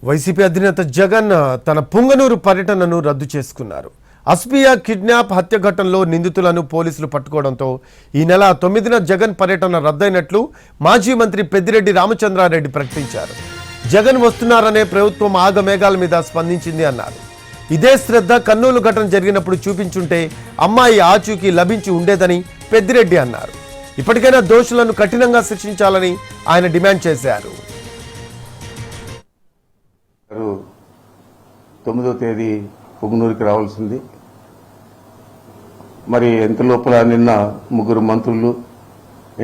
YCP అధినేత జగన్ తన పుంగనూరు పర్యటనను రద్దు చేసుకున్నారు. అస్పియా కిడ్నాప్ హత్య ఘటనలో నిందితులను పోలీసులు పట్టుకోవడంతో ఈ నెల 9న జగన్ పర్యటన రద్దయినట్లు మాజీ మంత్రి పెద్దిరెడ్డి రామచంద్రారెడ్డి ప్రకటించారు. జగన్ వస్తున్నారనే ప్రభుత్వం ఆగమేఘాల మీద స్పందించింది అన్నారు. ఇదే శ్రద్ధ కర్నూలు ఘటన జరిగినప్పుడు చూపించుంటే అమ్మాయి ఆచూకీ లభించి ఉండేదని పెద్దిరెడ్డి అన్నారు. ఇప్పటికైనా దోషులను కఠినంగా శిక్షించాలని ఆయన డిమాండ్ చేశారు. 9వ తేదీ పుంగనూరుకి రావాల్సింది. మరి ఎంత లోపల నిన్న 3 మంత్రులు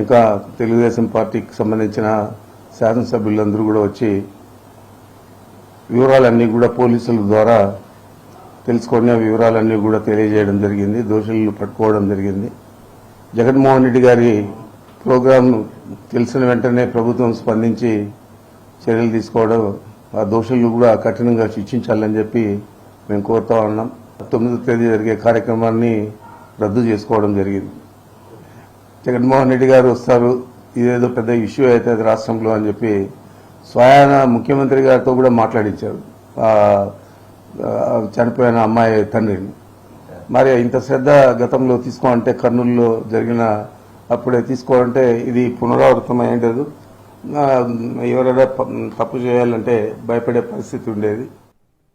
ఇంకా తెలుగుదేశం పార్టీకి సంబంధించిన శాసనసభ్యులందరూ కూడా వచ్చి వివరాలన్నీ కూడా పోలీసుల ద్వారా తెలుసుకునే వివరాలన్నీ కూడా తెలియజేయడం జరిగింది. దోషులను పట్టుకోవడం జరిగింది. జగన్మోహన్ రెడ్డి గారి ప్రోగ్రాం తెలిసిన వెంటనే ప్రభుత్వం స్పందించి చర్యలు తీసుకోవడం, ఆ దోషులను కూడా కఠినంగా శిక్షించాలని చెప్పి మేము కోరుతా ఉన్నాం. 9వ తేదీ జరిగే కార్యక్రమాన్ని రద్దు చేసుకోవడం జరిగింది. జగన్మోహన్ రెడ్డి గారు వస్తారు, ఇదేదో పెద్ద ఇష్యూ అవుతుంది రాష్ట్రంలో అని చెప్పి స్వయాన ముఖ్యమంత్రి గారితో కూడా మాట్లాడించారు చనిపోయిన అమ్మాయి తండ్రిని. మరి ఇంత శ్రద్ధ గతంలో తీసుకోవాలంటే కర్నూలులో జరిగిన అప్పుడే తీసుకోవాలంటే ఇది పునరావృతం అయ్యేది. ఎవరైనా తప్పు చేయాలంటే భయపడే పరిస్థితి ఉండేది.